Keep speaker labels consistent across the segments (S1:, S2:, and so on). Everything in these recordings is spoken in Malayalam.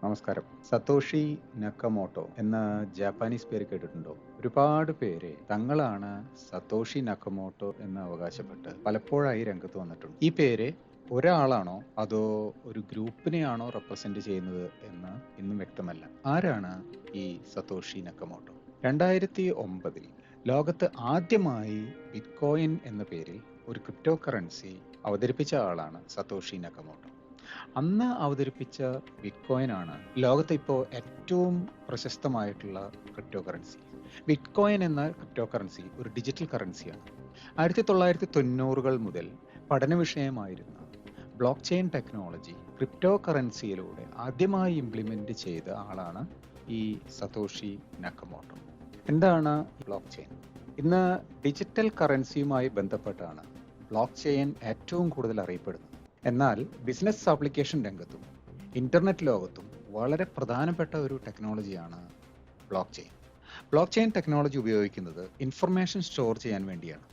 S1: നമസ്കാരം. സതോഷി നക്കമോട്ടോ എന്ന ജാപ്പാനീസ് പേര് കേട്ടിട്ടുണ്ടോ? ഒരുപാട് പേര് തങ്ങളാണ് സതോഷി നക്കമോട്ടോ എന്ന് അവകാശപ്പെട്ട് പലപ്പോഴായി രംഗത്ത് വന്നിട്ടുണ്ട്. ഈ പേര് ഒരാളാണോ അതോ ഒരു ഗ്രൂപ്പിനെയാണോ റെപ്രസെന്റ് ചെയ്യുന്നത് എന്ന് ഇന്നും വ്യക്തമല്ല. ആരാണ് ഈ സതോഷി നക്കമോട്ടോ? 2009 ലോകത്ത് ആദ്യമായി ബിറ്റ്കോയിൻ എന്ന പേരിൽ ഒരു ക്രിപ്റ്റോ കറൻസി അവതരിപ്പിച്ച ആളാണ് സതോഷി നക്കമോട്ടോ. അന്ന് അവതരിപ്പിച്ച ബിറ്റ്കോയിൻ ആണ് ലോകത്ത് ഇപ്പോൾ ഏറ്റവും പ്രശസ്തമായിട്ടുള്ള ക്രിപ്റ്റോ കറൻസി. ബിറ്റ്കോയിൻ എന്ന ക്രിപ്റ്റോ കറൻസി ഒരു ഡിജിറ്റൽ കറൻസിയാണ്. 1990-കൾ മുതൽ പഠന വിഷയമായിരുന്ന ബ്ലോക്ക് ചെയിൻ ടെക്നോളജി ക്രിപ്റ്റോ കറൻസിയിലൂടെ ആദ്യമായി ഇംപ്ലിമെന്റ് ചെയ്ത ആളാണ് ഈ സതോഷി നക്കമോട്ടോ. എന്താണ് ബ്ലോക്ക് ചെയിൻ? ഇന്ന് ഡിജിറ്റൽ കറൻസിയുമായി ബന്ധപ്പെട്ടാണ് ബ്ലോക്ക് ചെയിൻ ഏറ്റവും കൂടുതൽ അറിയപ്പെടുന്നത്. എന്നാൽ ബിസിനസ് ആപ്ലിക്കേഷൻ രംഗത്തും ഇന്റർനെറ്റ് ലോകത്തും വളരെ പ്രധാനപ്പെട്ട ഒരു ടെക്നോളജിയാണ് blockchain. Blockchain technology ഉപയോഗിക്കുന്നത് ഇൻഫർമേഷൻ സ്റ്റോർ ചെയ്യാൻ വേണ്ടിയാണ്.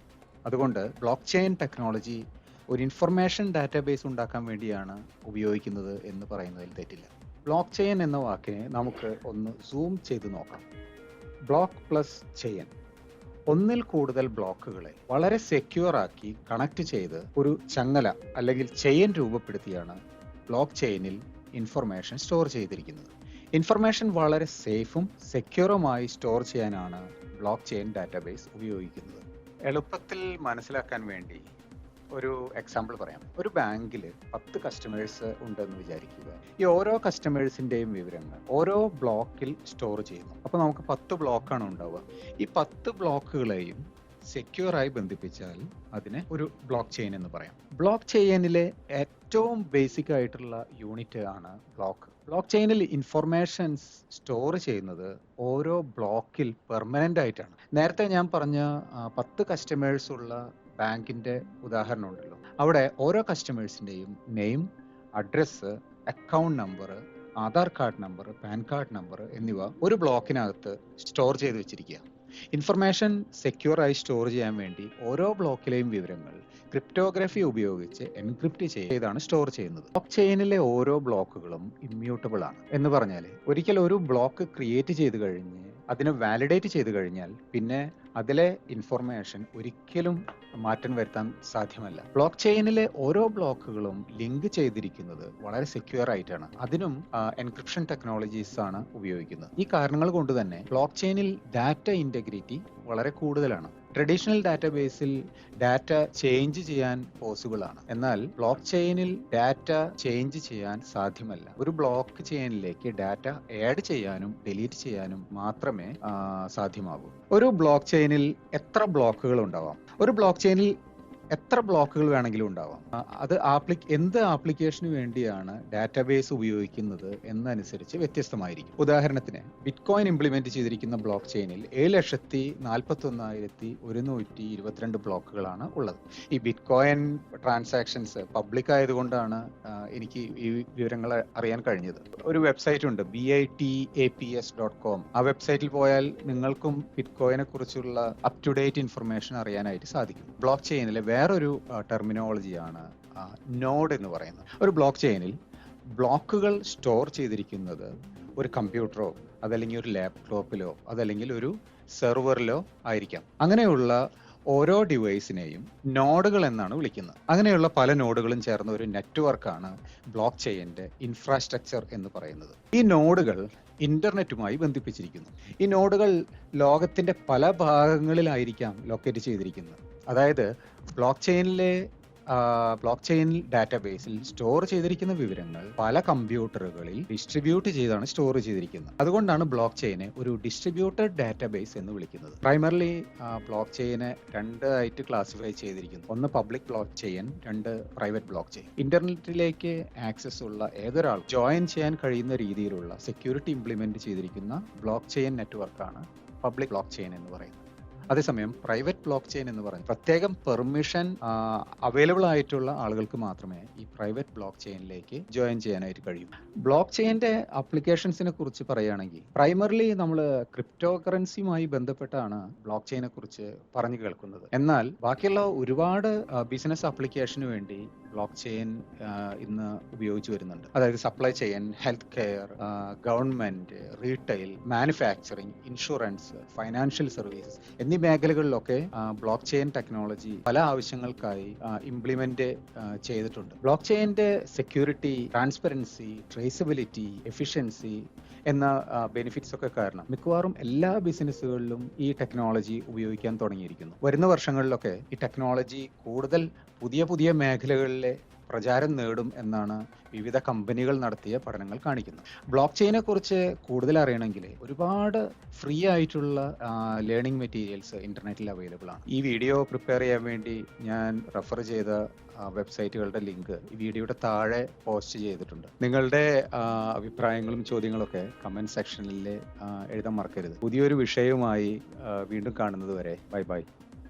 S1: അതുകൊണ്ട് ബ്ലോക്ക് ചെയിൻ ടെക്നോളജി ഒരു ഇൻഫർമേഷൻ ഡാറ്റാബേസ് ഉണ്ടാക്കാൻ വേണ്ടിയാണ് ഉപയോഗിക്കുന്നത് എന്ന് പറയുന്നതിൽ തെറ്റില്ല. ബ്ലോക്ക് ചെയിൻ എന്ന വാക്കിനെ നമുക്ക് ഒന്ന് സൂം ചെയ്ത് നോക്കാം. ബ്ലോക്ക് പ്ലസ് ചെയിൻ, ഒന്നിൽ കൂടുതൽ ബ്ലോക്കുകളെ വളരെ സെക്യൂർ ആക്കി കണക്ട് ചെയ്ത് ഒരു ചങ്ങല അല്ലെങ്കിൽ ചെയിൻ രൂപപ്പെടുത്തിയാണ് ബ്ലോക്ക് ചെയിനിൽ ഇൻഫർമേഷൻ സ്റ്റോർ ചെയ്തിരിക്കുന്നത്. ഇൻഫർമേഷൻ വളരെ സേഫും സെക്യൂറുമായി സ്റ്റോർ ചെയ്യാനാണ് ബ്ലോക്ക് ചെയിൻ ഡാറ്റാബേസ് ഉപയോഗിക്കുന്നത്. എളുപ്പത്തിൽ മനസ്സിലാക്കാൻ വേണ്ടി ഒരു എക്സാമ്പിൾ പറയാം. ഒരു ബാങ്കിൽ 10 കസ്റ്റമേഴ്സ് ഉണ്ടെന്ന് വിചാരിക്കുക. ഈ ഓരോ കസ്റ്റമേഴ്സിന്റെയും വിവരങ്ങൾ ഓരോ ബ്ലോക്കിൽ സ്റ്റോർ ചെയ്യുന്നു. അപ്പോൾ നമുക്ക് 10 ബ്ലോക്കാണ് ഉണ്ടാവുക. ഈ 10 ബ്ലോക്കുകളെയും സെക്യൂറായി ബന്ധിപ്പിച്ചാൽ അതിനെ ഒരു ബ്ലോക്ക് ചെയിൻ എന്ന് പറയാം. ബ്ലോക്ക് ചെയിനിലെ ഏറ്റവും ബേസിക് ആയിട്ടുള്ള യൂണിറ്റ് ആണ് ബ്ലോക്ക്. ബ്ലോക്ക് ചെയിനിൽ ഇൻഫർമേഷൻസ് സ്റ്റോർ ചെയ്യുന്നത് ഓരോ ബ്ലോക്കിൽ പെർമനന്റ് ആയിട്ടാണ്. നേരത്തെ ഞാൻ പറഞ്ഞ 10 കസ്റ്റമേഴ്സ് ഉള്ള ബാങ്കിന്റെ ഉദാഹരണം ഉണ്ടല്ലോ, അവിടെ ഓരോ കസ്റ്റമേഴ്സിന്റെയും name, address, account number, Aadhaar card number, PAN card number എന്നിവ ഒരു ബ്ലോക്കിനകത്ത് സ്റ്റോർ ചെയ്ത് വെച്ചിരിക്കുക. ഇൻഫർമേഷൻ സെക്യൂർ ആയി സ്റ്റോർ ചെയ്യാൻ വേണ്ടി ഓരോ ബ്ലോക്കിലെയും വിവരങ്ങൾ ക്രിപ്റ്റോഗ്രഫി ഉപയോഗിച്ച് എൻക്രിപ്റ്റ് ചെയ്താണ് സ്റ്റോർ ചെയ്യുന്നത്. ബ്ലോക്ക് ചെയിനിലെ ഓരോ ബ്ലോക്കുകളും ഇമ്മ്യൂട്ടബിൾ ആണ്. എന്ന് പറഞ്ഞാൽ ഒരിക്കൽ ഒരു ബ്ലോക്ക് ക്രിയേറ്റ് ചെയ്ത് കഴിഞ്ഞ് അതിനെ വാലിഡേറ്റ് ചെയ്ത് കഴിഞ്ഞാൽ പിന്നെ അതിലെ ഇൻഫർമേഷൻ ഒരിക്കലും മാറ്റം വരുത്താൻ സാധ്യമല്ല. ബ്ലോക്ക് ചെയിനിലെ ഓരോ ബ്ലോക്കുകളും ലിങ്ക് ചെയ്തിരിക്കുന്നത് വളരെ സെക്യൂർ ആയിട്ടാണ്. അതിനും എൻക്രിപ്ഷൻ ടെക്നോളജീസ് ആണ് ഉപയോഗിക്കുന്നത്. ഈ കാരണങ്ങൾ കൊണ്ട് തന്നെ ബ്ലോക്ക് ചെയിനിൽ ഡാറ്റ ഇന്റഗ്രിറ്റി വളരെ കൂടുതലാണ്. ട്രഡീഷണൽ ഡാറ്റാബേസിൽ ഡാറ്റ ചേഞ്ച് ചെയ്യാൻ പോസിബിൾ ആണ്. എന്നാൽ ബ്ലോക്ക് ചെയിനിൽ ഡാറ്റ ചേഞ്ച് ചെയ്യാൻ സാധ്യമല്ല. ഒരു ബ്ലോക്ക് ചെയിനിലേക്ക് ഡാറ്റ ആഡ് ചെയ്യാനും ഡിലീറ്റ് ചെയ്യാനും മാത്രമേ സാധ്യമാകൂ. ഒരു ബ്ലോക്ക് ചെയിനിൽ എത്ര ബ്ലോക്കുകൾ ഉണ്ടാവാം? ഒരു ബ്ലോക്ക് ചെയിനിൽ എത്ര ബ്ലോക്കുകൾ വേണമെങ്കിലും ഉണ്ടാവാം. അത് എന്ത് ആപ്ലിക്കേഷന് വേണ്ടിയാണ് ഡാറ്റാബേസ് ഉപയോഗിക്കുന്നത് എന്നനുസരിച്ച് വ്യത്യസ്തമായിരിക്കും. ഉദാഹരണത്തിന് ബിറ്റ്കോയിൻ ഇംപ്ലിമെന്റ് ചെയ്തിരിക്കുന്ന ബ്ലോക്ക് ചെയിനിൽ 7,41,122 ബ്ലോക്കുകളാണ് ഉള്ളത്. ഈ ബിറ്റ്കോയിൻ ട്രാൻസാക്ഷൻസ് പബ്ലിക് ആയതുകൊണ്ടാണ് എനിക്ക് ഈ വിവരങ്ങൾ അറിയാൻ കഴിഞ്ഞത്. ഒരു വെബ്സൈറ്റ് ഉണ്ട്, bitaps.com. ആ വെബ്സൈറ്റിൽ പോയാൽ നിങ്ങൾക്കും ബിറ്റ്കോയിനെ കുറിച്ചുള്ള അപ് ടു ഡേറ്റ് ഇൻഫർമേഷൻ അറിയാനായിട്ട് സാധിക്കും. ബ്ലോക്ക് ചെയിനിലെ വേറൊരു ടെർമിനോളജിയാണ് നോഡ് എന്ന് പറയുന്നത്. ഒരു ബ്ലോക്ക് ചെയിനിൽ ബ്ലോക്കുകൾ സ്റ്റോർ ചെയ്തിരിക്കുന്നത് ഒരു കമ്പ്യൂട്ടറോ അതല്ലെങ്കിൽ ഒരു ലാപ്ടോപ്പിലോ അതല്ലെങ്കിൽ ഒരു സെർവറിലോ ആയിരിക്കാം. അങ്ങനെയുള്ള ഓരോ ഡിവൈസിനെയും നോഡുകൾ എന്നാണ് വിളിക്കുന്നത്. അങ്ങനെയുള്ള പല നോഡുകളും ചേർന്ന ഒരു നെറ്റ്വർക്കാണ് ബ്ലോക്ക് ചെയിനിന്റെ ഇൻഫ്രാസ്ട്രക്ചർ എന്ന് പറയുന്നത്. ഈ നോഡുകൾ ഇന്റർനെറ്റുമായി ബന്ധിപ്പിച്ചിരിക്കുന്നു. ഈ നോഡുകൾ ലോകത്തിന്റെ പല ഭാഗങ്ങളിലായിരിക്കാം ലൊക്കേറ്റ് ചെയ്തിരിക്കുന്നത്. അതായത് ബ്ലോക്ക് ചെയിൻ ഡാറ്റാബേസിൽ സ്റ്റോർ ചെയ്തിരിക്കുന്ന വിവരങ്ങൾ പല കമ്പ്യൂട്ടറുകളിൽ ഡിസ്ട്രിബ്യൂട്ട് ചെയ്താണ് സ്റ്റോർ ചെയ്തിരിക്കുന്നത്. അതുകൊണ്ടാണ് ബ്ലോക്ക് ചെയിനെ ഒരു ഡിസ്ട്രിബ്യൂട്ടഡ് ഡാറ്റാബേസ് എന്ന് വിളിക്കുന്നത്. പ്രൈമർലി ബ്ലോക്ക് ചെയിനെ 2 ആയിട്ട് ക്ലാസിഫൈ ചെയ്തിരിക്കുന്നു. ഒന്ന് public blockchain, 2 private blockchain. ഇന്റർനെറ്റിലേക്ക് ആക്സസ് ഉള്ള ഏതൊരാൾ ജോയിൻ ചെയ്യാൻ കഴിയുന്ന രീതിയിലുള്ള സെക്യൂരിറ്റി ഇംപ്ലിമെന്റ് ചെയ്തിരിക്കുന്ന ബ്ലോക്ക് ചെയിൻ നെറ്റ്വർക്കാണ് പബ്ലിക് ബ്ലോക്ക് ചെയിൻ എന്ന് പറയുന്നത്. അതേസമയം പ്രൈവറ്റ് ബ്ലോക്ക് ചെയിൻ എന്ന് പറയുന്നത് പ്രത്യേകം പെർമിഷൻ അവൈലബിൾ ആയിട്ടുള്ള ആളുകൾക്ക് മാത്രമേ ഈ പ്രൈവറ്റ് ബ്ലോക്ക് ചെയിനിലേക്ക് ജോയിൻ ചെയ്യാനായിട്ട് കഴിയൂ. ബ്ലോക്ക് ചെയിന്റെ ആപ്ലിക്കേഷൻസിനെ കുറിച്ച് പറയുകയാണെങ്കിൽ പ്രൈമറിലി നമ്മൾ ക്രിപ്റ്റോ കറൻസിയുമായി ബന്ധപ്പെട്ടാണ് ബ്ലോക്ക് ചെയിനെ കുറിച്ച് പറഞ്ഞു കേൾക്കുന്നത്. എന്നാൽ ബാക്കിയുള്ള ഒരുപാട് ബിസിനസ് ആപ്ലിക്കേഷന് വേണ്ടി ബ്ലോക്ക് ചെയിൻ ഇന്ന് ഉപയോഗിച്ച് വരുന്നുണ്ട്. അതായത് supply chain, health care, government, retail, manufacturing, insurance, financial services എന്നീ മേഖലകളിലൊക്കെ ബ്ലോക്ക് ചെയിൻ ടെക്നോളജി പല ആവശ്യങ്ങൾക്കായി ഇംപ്ലിമെന്റ് ചെയ്തിട്ടുണ്ട്. ബ്ലോക്ക് ചെയിൻ്റെ സെക്യൂരിറ്റി, ട്രാൻസ്പെറൻസി, ട്രേസബിലിറ്റി, എഫിഷ്യൻസി എന്ന ബെനിഫിറ്റ്സ് ഒക്കെ കാരണം മിക്കവാറും എല്ലാ ബിസിനസ്സുകളിലും ഈ ടെക്നോളജി ഉപയോഗിക്കാൻ തുടങ്ങിയിരിക്കുന്നു. വരുന്ന വർഷങ്ങളിലൊക്കെ ഈ ടെക്നോളജി കൂടുതൽ പുതിയ പുതിയ മേഖലകളിലെ പ്രചാരം നേടും എന്നാണ് വിവിധ കമ്പനികൾ നടത്തിയ പഠനങ്ങൾ കാണിക്കുന്നത്. ബ്ലോക്ക് ചെയിനെ കുറിച്ച് കൂടുതൽ അറിയണമെങ്കിൽ ഒരുപാട് ഫ്രീ ആയിട്ടുള്ള ലേണിംഗ് മെറ്റീരിയൽസ് ഇന്റർനെറ്റിൽ അവൈലബിൾ ആണ്. ഈ വീഡിയോ പ്രിപ്പയർ ചെയ്യാൻ വേണ്ടി ഞാൻ റെഫർ ചെയ്ത വെബ്സൈറ്റുകളുടെ ലിങ്ക് ഈ വീഡിയോയുടെ താഴെ പോസ്റ്റ് ചെയ്തിട്ടുണ്ട്. നിങ്ങളുടെ അഭിപ്രായങ്ങളും ചോദ്യങ്ങളൊക്കെ കമന്റ് സെക്ഷനിൽ എഴുതാൻ മറക്കരുത്. പുതിയൊരു വിഷയവുമായി വീണ്ടും കാണുന്നത് വരെ ബൈ ബൈ.